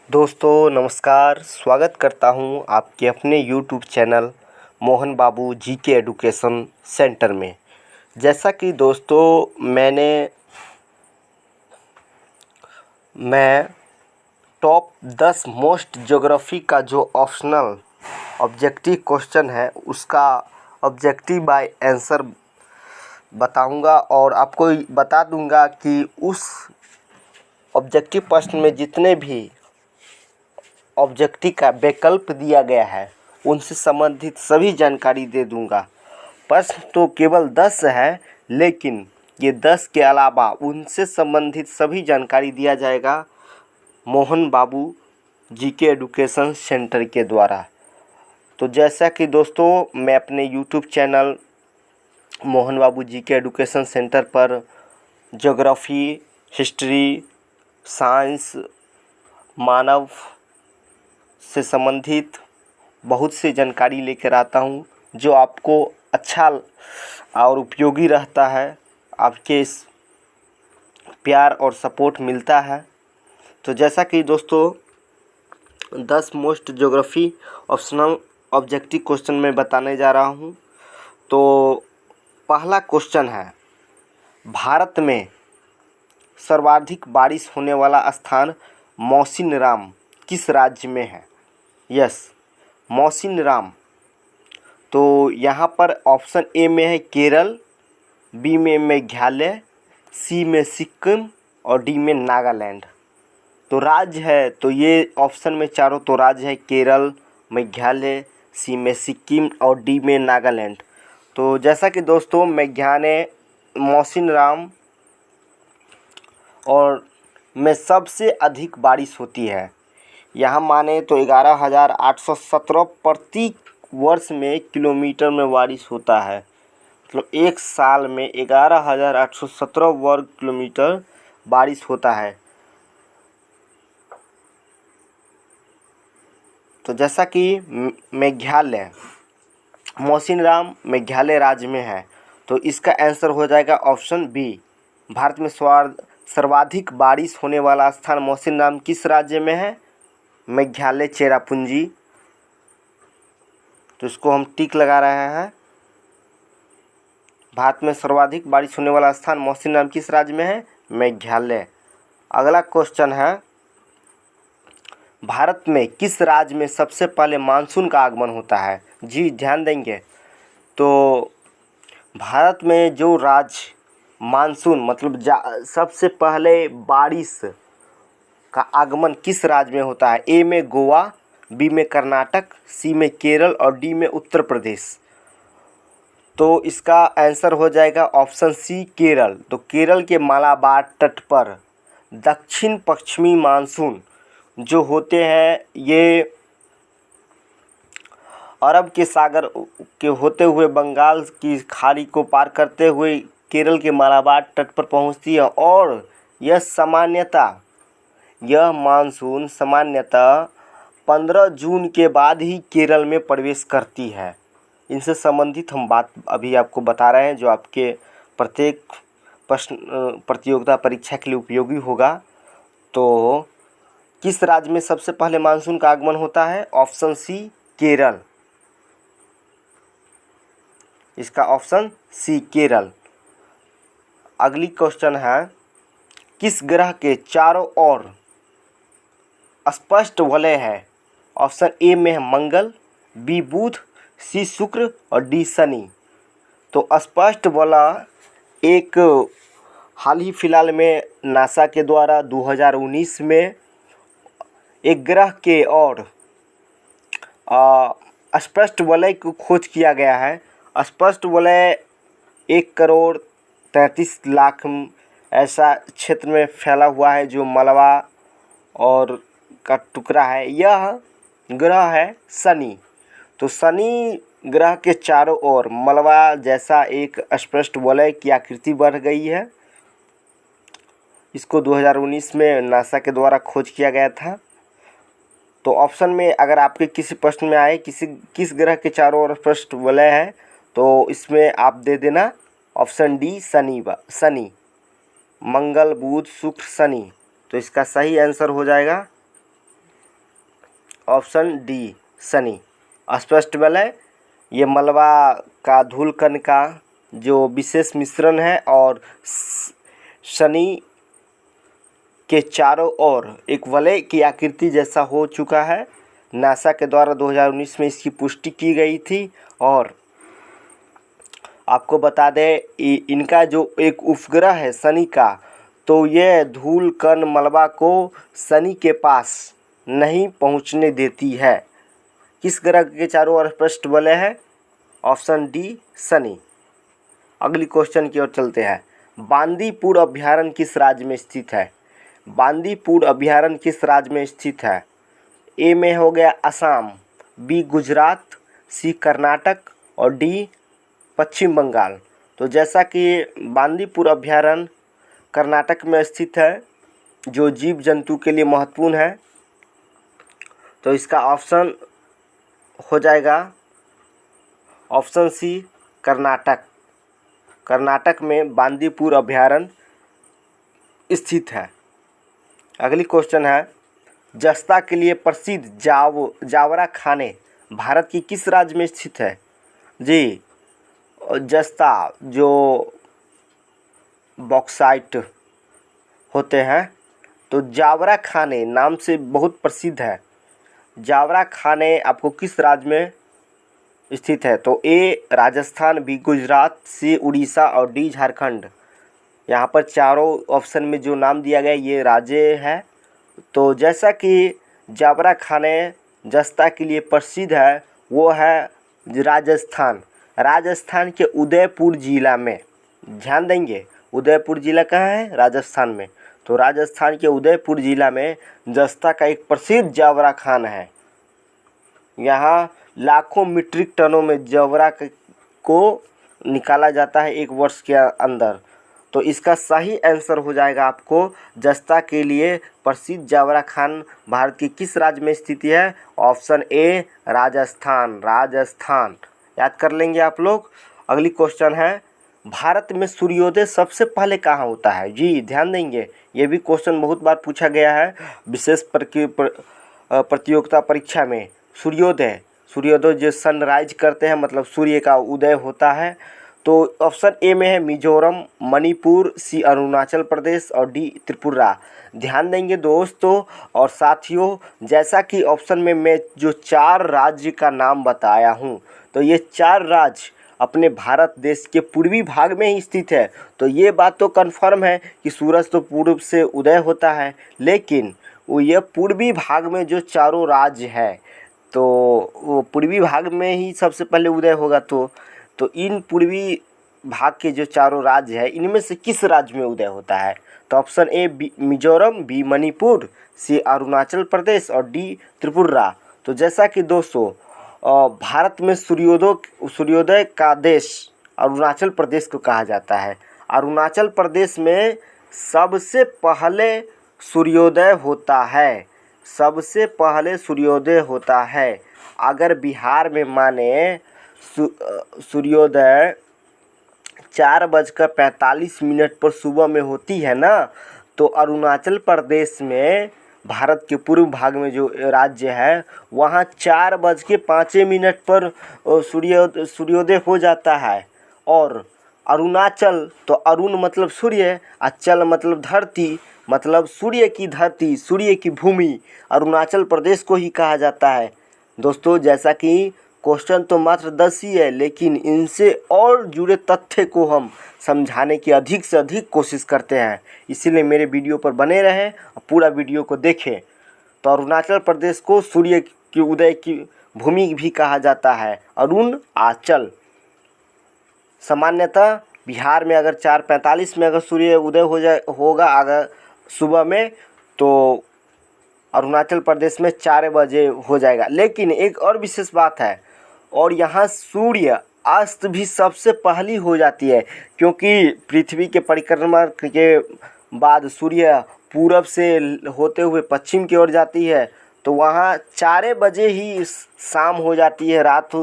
दोस्तों नमस्कार, स्वागत करता हूं आपके अपने YouTube channel Mohan Babu GK education centre में। जैसा कि दोस्तों मैं टॉप 10 मोस्ट ज्योग्राफी का जो ऑप्शनल ऑब्जेक्टिव क्वेश्चन है उसका ऑब्जेक्टिव बाय आंसर बताऊंगा और आपको बता दूंगा कि उस ऑब्जेक्टिव प्रश्न में जितने भी ऑब्जेक्टिव का विकल्प दिया गया है उनसे संबंधित सभी जानकारी दे दूंगा। प्रश्न तो केवल 10 है, लेकिन ये 10 के अलावा उनसे संबंधित सभी जानकारी दिया जाएगा Mohan Babu GK education centre के द्वारा। तो जैसा कि दोस्तों मैं अपने YouTube channel Mohan Babu GK education centre पर ज्योग्राफी, हिस्ट्री, साइंस, मानव से संबंधित बहुत सी जानकारी लेकर आता हूं, जो आपको अच्छा और उपयोगी रहता है। आपके इस प्यार और सपोर्ट मिलता है। तो जैसा कि दोस्तों 10 most geography optional objective question में बताने जा रहा हूं। तो पहला क्वेश्चन है, भारत में सर्वाधिक बारिश होने वाला स्थान मौसिनराम किस राज्य में है? यस, मौसिनराम। तो यहाँ पर ऑप्शन ए में है केरल, बी में मेघालय, सी में सिक्किम और डी में नागालैंड। तो राज्य है, तो ये ऑप्शन में चारों तो राज्य है, केरल, मेघालय, सी में सिक्किम और डी में नागालैंड। तो जैसा कि दोस्तों मेघालय, मौसिनराम और में सबसे अधिक बारिश होती है। यहाँ माने तो 11,817 प्रति वर्ष में किलोमीटर में बारिश होता है। मतलब एक साल में 11,817 वर्ग किलोमीटर बारिश होता है। तो जैसा कि मेघालय, मौसिनराम मेघालय राज्य में है, तो इसका आंसर हो जाएगा ऑप्शन बी। भारत में सर्वाधिक बारिश होने वाला स्थान मौसिनराम किस राज्य में है? मेघालय चेरापूंजी। तो इसको हम टिक लगा रहे हैं। भारत में सर्वाधिक बारिश होने वाला स्थान मौसिनराम किस राज्य में है? मेघालय। अगला क्वेश्चन है, भारत में किस राज्य में सबसे पहले मानसून का आगमन होता है? जी ध्यान देंगे तो भारत में जो राज्य मानसून मतलब सबसे पहले बारिश का आगमन किस राज्य में होता है? ए में गोवा, बी में कर्नाटक, सी में केरल और डी में उत्तर प्रदेश। तो इसका आंसर हो जाएगा ऑप्शन सी केरल। तो केरल के मालाबार तट पर दक्षिण पश्चिमी मानसून जो होते हैं ये अरब के सागर के होते हुए बंगाल की खाड़ी को पार करते हुए केरल के मालाबार तट पर पहुंचती है और यह मानसून सामान्यतः 15 जून के बाद ही केरल में प्रवेश करती है। इनसे संबंधित हम बात अभी आपको बता रहे हैं, जो आपके प्रत्येक प्रश्न प्रतियोगिता परीक्षा के लिए उपयोगी होगा। तो किस राज्य में सबसे पहले मानसून का आगमन होता है? Option C Kerala. इसका ऑप्शन सी केरल। अगली क्वेश्चन है, किस ग्रह के चारों ओर स्पष्ट वलय है? ऑप्शन ए में है मंगल, बी बुध, सी शुक्र और डी शनि। तो स्पष्ट वलय एक हाल ही फिलहाल में नासा के द्वारा 2019 में एक ग्रह के और स्पष्ट वलय को खोज किया गया है। स्पष्ट वलय 1,33,00,000 ऐसा क्षेत्र में फैला हुआ है, जो मलबा और का टुकड़ा है। यह ग्रह है शनि। तो शनि ग्रह के चारों ओर मलबा जैसा एक स्पष्ट वलय की आकृति बन गई है। इसको 2019 में नासा के द्वारा खोज किया गया था। तो ऑप्शन में अगर आपके किसी प्रश्न में आए किस ग्रह के चारों ओर स्पष्ट वलय है, तो इसमें आप दे देना ऑप्शन डी शनि, मंगल, बुध, शुक्र, शनि। तो इसका सही आंसर हो जाएगा ऑप्शन डी शनि। स्पष्ट बल है। ये मलबा का धूल कण का जो विशेष मिश्रण है और शनि के चारों ओर एक वलय की आकृति जैसा हो चुका है। नासा के द्वारा 2019 में इसकी पुष्टि की गई थी। और आपको बता दें इनका जो एक उपग्रह है शनि का, तो यह धूल कण मलबा को शनि के पास नहीं पहुंचने देती है। किस ग्रह के चारों ओर स्पष्ट वलय है? Option D Shani. अगली क्वेश्चन की ओर चलते हैं। बांदीपुर अभ्यारण्य किस राज्य में स्थित है? बांदीपुर अभ्यारण्य किस राज्य में स्थित है? ए में हो गया असम, बी गुजरात, सी कर्नाटक और डी पश्चिम बंगाल। तो जैसा कि बांदीपुर अभ्यारण्य कर्नाटक में स्थित है, जो जीव जंतु के लिए महत्वपूर्ण है, तो इसका ऑप्शन हो जाएगा ऑप्शन सी कर्नाटक। कर्नाटक में बांदीपुर अभ्यारण्य स्थित है। अगली क्वेश्चन है, जस्ता के लिए प्रसिद्ध जावरा खाने भारत की किस राज्य में स्थित है? जी, जस्ता जो बॉक्साइट होते हैं, तो जावरा खाने नाम से बहुत प्रसिद्ध है। जावरा खाने आपको किस राज्य में स्थित है? तो ए राजस्थान, बी गुजरात, सी उड़ीसा और डी झारखंड। यहाँ पर चारों ऑप्शन में जो नाम दिया गया ये राज्य है। तो जैसा कि जावरा खाने जस्ता के लिए प्रसिद्ध है, वो है राजस्थान। राजस्थान के उदयपुर जिला में, ध्यान देंगे, उदयपुर जिला कहाँ है? राजस्थान में। तो राजस्थान के उदयपुर जिला में जस्ता का एक प्रसिद्ध जावरा खान है। यहाँ लाखों मीट्रिक टनों में जावरा को निकाला जाता है एक वर्ष के अंदर। तो इसका सही आंसर हो जाएगा आपको जस्ता के लिए प्रसिद्ध जावरा खान भारत की किस राज्य में स्थित है? Option A Rajasthan. राजस्थान याद कर लेंगे आप लोग। अगली क्वेश्चन है, भारत में सूर्योदय सबसे पहले कहाँ होता है? जी ध्यान देंगे, ये भी क्वेश्चन बहुत बार पूछा गया है विशेष प्रतियोगिता परीक्षा में। सूर्योदय जो सनराइज करते हैं, मतलब सूर्य का उदय होता है, तो ऑप्शन ए में है मिजोरम, मणिपुर, सी अरुणाचल प्रदेश और डी त्रिपुरा। ध्यान देंगे दोस्तों और साथियों, जैसा कि ऑप्शन में मैं जो 4 राज्य का नाम बताया हूँ, तो ये 4 राज्य अपने भारत देश के पूर्वी भाग में ही स्थित है। तो ये बात तो कन्फर्म है कि सूरज तो पूर्व से उदय होता है, लेकिन वो ये पूर्वी भाग में जो चारों राज्य है, तो वो पूर्वी भाग में ही सबसे पहले उदय होगा। तो इन पूर्वी भाग के जो चारों राज्य है, इनमें से किस राज्य में उदय होता है? तो option A Mizoram, B Manipur, C Arunachal Pradesh और डी त्रिपुरा। तो जैसा कि दोस्तों भारत में सूर्योदय का देश अरुणाचल प्रदेश को कहा जाता है। अरुणाचल प्रदेश में सबसे पहले सूर्योदय होता है। सबसे पहले सूर्योदय होता है। अगर बिहार में माने सूर्योदय 4:45 पर सुबह में होती है ना, तो अरुणाचल प्रदेश में भारत के पूर्व भाग में जो राज्य है, वहाँ 4:05 पर सूर्योदय हो जाता है। और अरुणाचल, तो अरुण मतलब सूर्य, अचल मतलब धरती, मतलब सूर्य की धरती, सूर्य की भूमि, अरुणाचल प्रदेश को ही कहा जाता है। दोस्तों जैसा कि क्वेश्चन तो मात्र 10 ही है, लेकिन इनसे और जुड़े तथ्य को हम समझाने की अधिक से अधिक कोशिश करते हैं, इसीलिए मेरे वीडियो पर बने रहें और पूरा वीडियो को देखें। तो अरुणाचल प्रदेश को सूर्य के उदय की भूमि भी कहा जाता है, अरुणाचल। सामान्यतः बिहार में अगर 4:45 में अगर सूर्य उदय होगा अगर सुबह में, तो अरुणाचल प्रदेश में 4 बजे हो जाएगा। लेकिन एक और विशेष बात है, और यहाँ सूर्य अस्त भी सबसे पहली हो जाती है, क्योंकि पृथ्वी के परिक्रमा के बाद सूर्य पूरब से होते हुए पश्चिम की ओर जाती है, तो वहाँ 4 बजे ही शाम हो जाती है, रात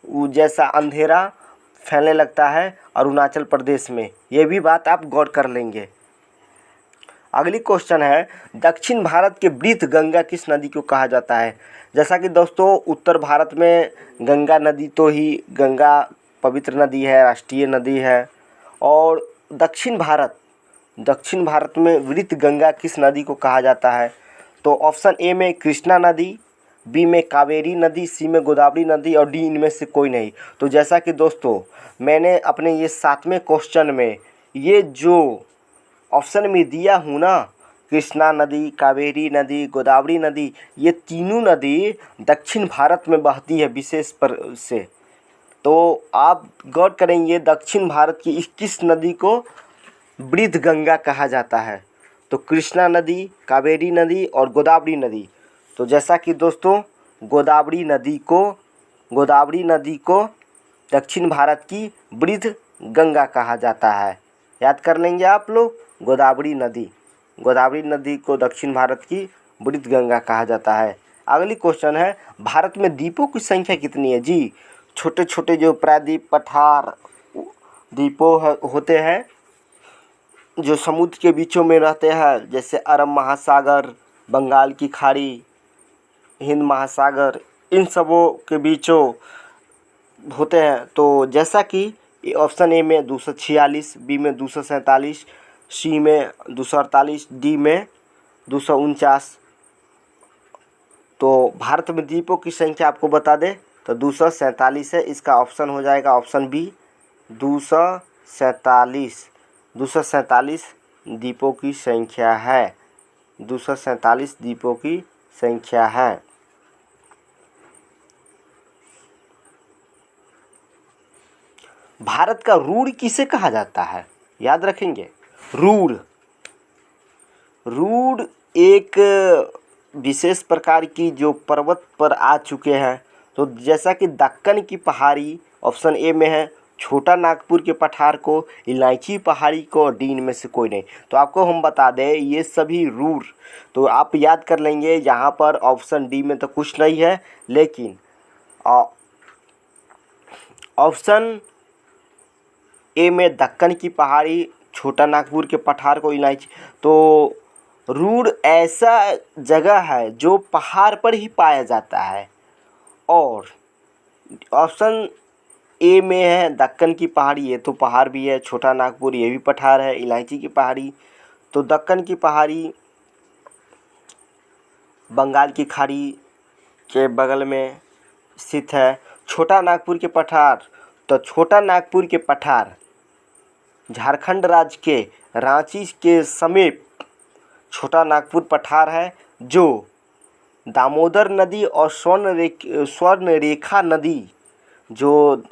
जैसा अंधेरा फैलने लगता है अरुणाचल प्रदेश में। ये भी बात आप गौर कर लेंगे। अगली क्वेश्चन है, दक्षिण भारत के वृहद गंगा किस नदी को कहा जाता है? जैसा कि दोस्तों उत्तर भारत में गंगा नदी तो ही गंगा पवित्र नदी है, राष्ट्रीय नदी है। और दक्षिण भारत में वृहद गंगा किस नदी को कहा जाता है? तो ऑप्शन ए में कृष्णा नदी, बी में कावेरी नदी, सी में गोदावरी नदी और डी इनमें से कोई नहीं। तो जैसा कि दोस्तों मैंने अपने ये 7वें क्वेश्चन में ये जो ऑप्शन में दिया हूँ ना, कृष्णा नदी, कावेरी नदी, गोदावरी नदी, ये तीनों नदी दक्षिण भारत में बहती है विशेष पर से। तो आप गौर करेंगे दक्षिण भारत की 21 नदी को वृहद गंगा कहा जाता है। तो कृष्णा नदी, कावेरी नदी और गोदावरी नदी। तो जैसा कि दोस्तों गोदावरी नदी को दक्षिण भारत की वृहद गंगा कहा जाता है। याद कर लेंगे आप लोग, गोदावरी नदी को दक्षिण भारत की वृहद गंगा कहा जाता है। अगली क्वेश्चन है, भारत में द्वीपों की संख्या कितनी है? जी, छोटे छोटे जो प्रायद्वीप पठार द्वीपों होते हैं जो समुद्र के बीचों में रहते हैं, जैसे अरब महासागर, बंगाल की खाड़ी, हिंद महासागर, इन सबों के बीचों होते हैं। तो जैसा कि ऑप्शन ए में 246, बी में 247, सी में 248, डी में 249। तो भारत में द्वीपों की संख्या आपको बता दें तो 247 है। इसका ऑप्शन हो जाएगा ऑप्शन बी 247 द्वीपों की संख्या है। 247 द्वीपों की संख्या है। भारत का रूर किसे कहा जाता है? याद रखेंगे, रूर एक विशेष प्रकार की जो पर्वत पर आ चुके हैं। तो जैसा कि दक्कन की पहाड़ी ऑप्शन ए में है, छोटा नागपुर के पठार को, इलायची पहाड़ी को और डी में से कोई नहीं। तो आपको हम बता दें ये सभी रूर तो आप याद कर लेंगे। यहाँ पर ऑप्शन डी में तो कुछ नहीं है, लेकिन ऑप्शन ए में दक्कन की पहाड़ी, छोटा नागपुर के पठार को, इलायची। तो रूर ऐसा जगह है जो पहाड़ पर ही पाया जाता है। और ऑप्शन ए में है दक्कन की पहाड़ी, ये तो पहाड़ भी है, छोटा नागपुर ये भी पठार है, इलायची की पहाड़ी। तो दक्कन की पहाड़ी बंगाल की खाड़ी के बगल में स्थित है। छोटा नागपुर के पठार, तो छोटा नागपुर के पठार झारखंड राज्य के रांची के समीप छोटा नागपुर पठार है, जो दामोदर नदी और स्वर्ण रेखा नदी, जो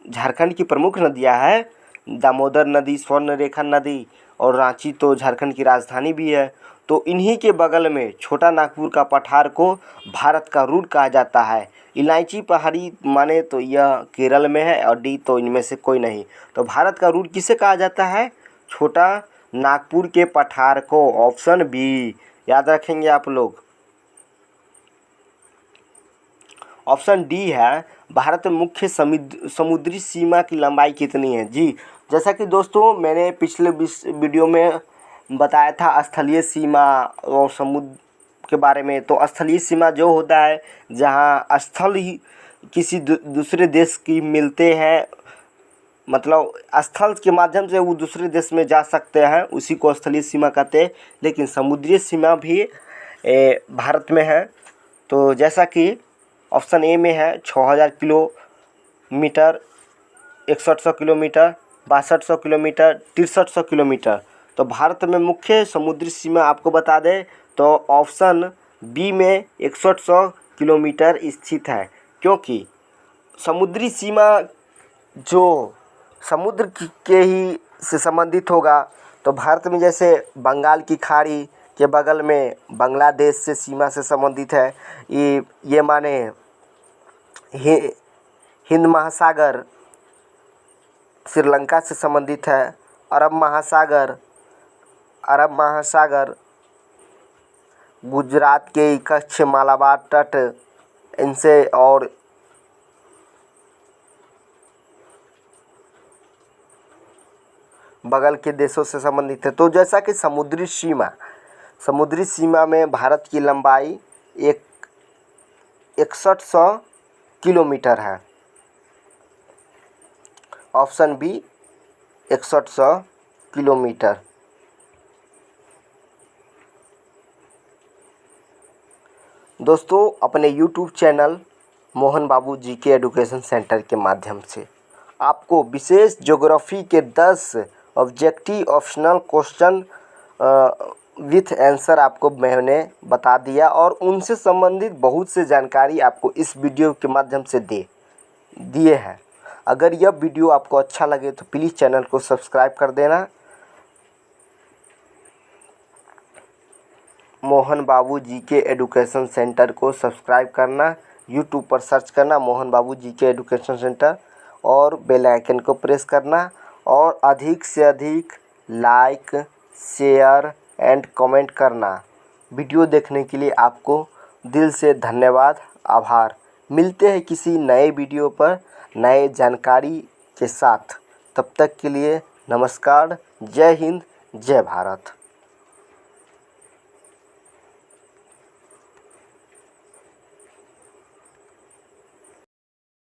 झारखंड की प्रमुख नदियां हैं, दामोदर नदी, स्वर्ण रेखा नदी और रांची तो झारखंड की राजधानी भी है। तो इन्हीं के बगल में छोटा नागपुर का पठार को भारत का रूर कहा जाता है। इलायची पहाड़ी माने तो यह केरल में है और डी तो इनमें से कोई नहीं। तो भारत का रूर किसे कहा जाता है? छोटा नागपुर के पठार को। ऑप्शन बी याद रखेंगे आप लोग। ऑप्शन डी है, भारत में मुख्य समुद्री सीमा की लंबाई कितनी है? जी, जैसा कि दोस्तों मैंने पिछले वीडियो में बताया था स्थलीय सीमा और समुद्र के बारे में। तो स्थलीय सीमा जो होता है जहां स्थल ही किसी दूसरे देश की मिलते हैं, मतलब स्थल के माध्यम से वो दूसरे देश में जा सकते हैं, उसी को स्थलीय सीमा कहते हैं। लेकिन समुद्री सीमा भी भारत में है। तो जैसा कि ऑप्शन ए में है 6000 किलोमीटर, 6100 किलोमीटर, 6200 किलोमीटर, 6300 किलोमीटर। तो भारत में मुख्य समुद्री सीमा आपको बता दें तो ऑप्शन बी में 6100 किलोमीटर स्थित है, क्योंकि समुद्री सीमा जो समुद्र के ही से संबंधित होगा। तो भारत में जैसे बंगाल की खाड़ी के बगल में बांग्लादेश से सीमा से संबंधित है, ये माने हिंद महासागर श्रीलंका से संबंधित है। अरब महासागर गुजरात के कच्छ मालाबार तट इनसे और बगल के देशों से संबंधित है। तो जैसा कि समुद्री सीमा समुद्री सीमा में भारत की लंबाई 6100 किलोमीटर है। Option B 6100 kilometre. दोस्तों, अपने YouTube channel Mohan Babu GK education centre के माध्यम से आपको विशेष ज्योग्राफी के 10 objective optional question with answer आपको मैंने बता दिया और उनसे संबंधित बहुत से जानकारी आपको इस वीडियो के माध्यम से दिए हैं। अगर यह वीडियो आपको अच्छा लगे तो प्लीज़ चैनल को सब्सक्राइब कर देना। Mohan Babu GK education centre को सब्सक्राइब करना, यूट्यूब पर सर्च करना Mohan Babu GK education centre और बेल आइकन को प्रेस करना और अधिक से अधिक लाइक, शेयर एंड कमेंट करना। वीडियो देखने के लिए आपको दिल से धन्यवाद, आभार। मिलते हैं किसी नए वीडियो पर नए जानकारी के साथ। तब तक के लिए नमस्कार। जय हिंद, जय भारत।